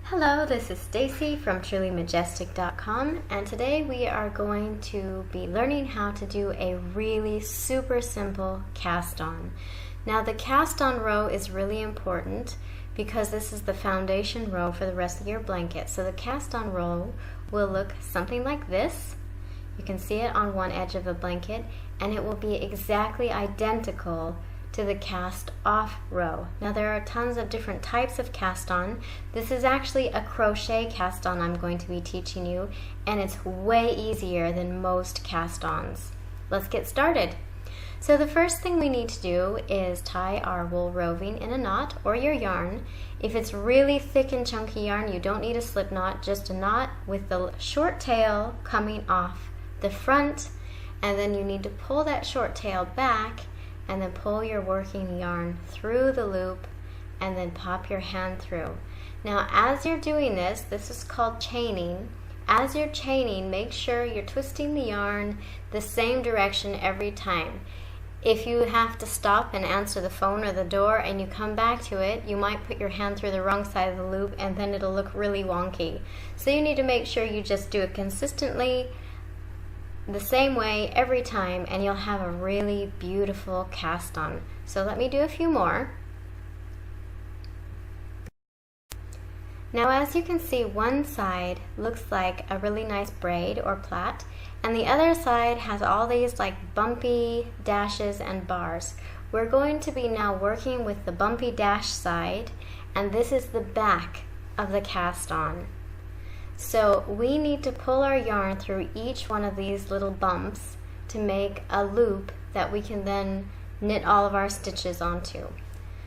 Hello, this is Stacy from trulymajestic.com, and today we are going to be learning how to do a really super simple cast on. Now the cast on row is really important because this is the foundation row for the rest of your blanket. So the cast on row will look something like this. You can see it on one edge of the blanket, and it will be exactly identical to the cast off row. Now there are tons of different types of cast on. This is actually a crochet cast on I'm going to be teaching you, and it's way easier than most cast ons. Let's get started. So the first thing we need to do is tie our wool roving in a knot or your yarn. If it's really thick and chunky yarn, you don't need a slip knot, just a knot with the short tail coming off the front, and then you need to pull that short tail back and then pull your working yarn through the loop and then pop your hand through. Now as you're doing this, this is called chaining. As you're chaining, make sure you're twisting the yarn the same direction every time. If you have to stop and answer the phone or the door and you come back to it, you might put your hand through the wrong side of the loop and then it'll look really wonky. So you need to make sure you just do it consistently the same way every time, and you'll have a really beautiful cast on. So let me do a few more. Now as you can see, one side looks like a really nice braid or plait, and the other side has all these like bumpy dashes and bars. We're going to be now working with the bumpy dash side, and this is the back of the cast on. So we need to pull our yarn through each one of these little bumps to make a loop that we can then knit all of our stitches onto.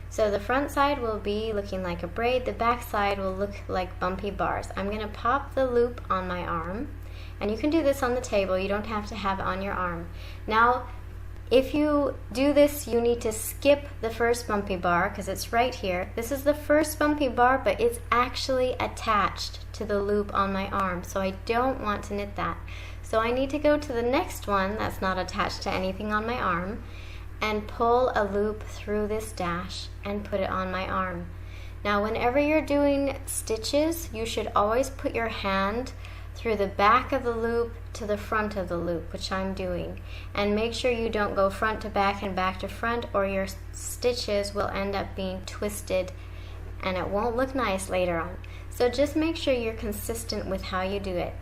So the front side will be looking like a braid, the back side will look like bumpy bars. I'm going to pop the loop on my arm, and you can do this on the table, you don't have to have it on your arm. Now if you do this, you need to skip the first bumpy bar because it's right here. This is the first bumpy bar, but it's actually attached to the loop on my arm, so I don't want to knit that. So I need to go to the next one that's not attached to anything on my arm and pull a loop through this dash and put it on my arm. Now whenever you're doing stitches, you should always put your hand through the back of the loop to the front of the loop, which I'm doing, and make sure you don't go front to back and back to front, or your stitches will end up being twisted and it won't look nice later on. So just make sure you're consistent with how you do it.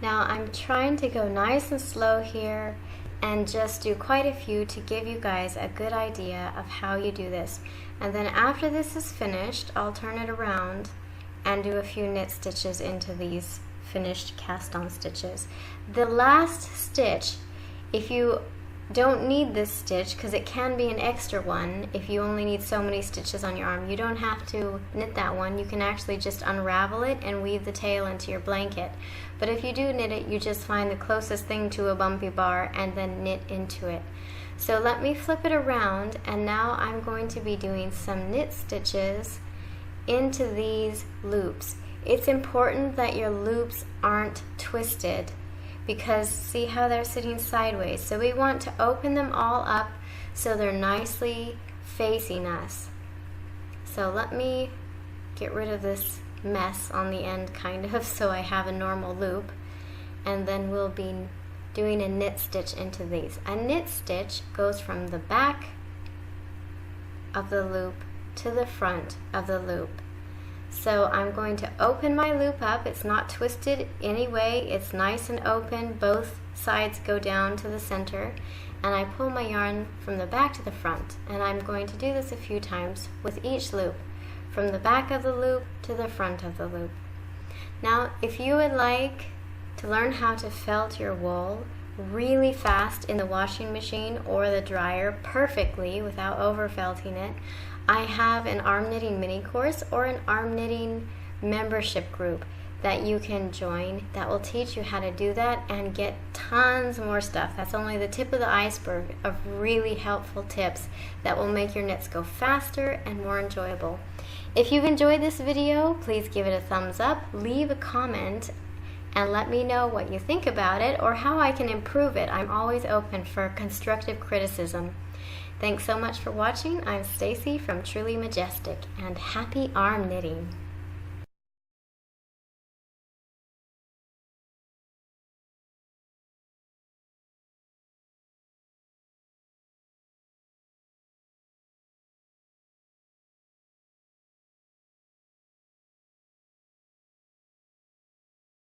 Now I'm trying to go nice and slow here and just do quite a few to give you guys a good idea of how you do this. And then after this is finished, I'll turn it around and do a few knit stitches into these finished cast on stitches. The last stitch, if you don't need this stitch, because it can be an extra one if you only need so many stitches on your arm, you don't have to knit that one. You can actually just unravel it and weave the tail into your blanket. But if you do knit it, you just find the closest thing to a bumpy bar and then knit into it. So let me flip it around, and now I'm going to be doing some knit stitches into these loops. It's important that your loops aren't twisted, because see how they're sitting sideways. So we want to open them all up so they're nicely facing us. So let me get rid of this mess on the end kind of, so I have a normal loop, and then we'll be doing a knit stitch into these. A knit stitch goes from the back of the loop to the front of the loop. So I'm going to open my loop up. It's not twisted anyway, it's nice and open. Both sides go down to the center, and I pull my yarn from the back to the front, and I'm going to do this a few times with each loop, from the back of the loop to the front of the loop. Now if you would like to learn how to felt your wool really fast in the washing machine or the dryer perfectly without over felting it, I have an arm knitting mini course or an arm knitting membership group that you can join that will teach you how to do that and get tons more stuff. That's only the tip of the iceberg of really helpful tips that will make your knits go faster and more enjoyable. If you've enjoyed this video, please give it a thumbs up, leave a comment, and let me know what you think about it or how I can improve it. I'm always open for constructive criticism. Thanks so much for watching. I'm Stacy from Truly Majestic, and happy arm knitting!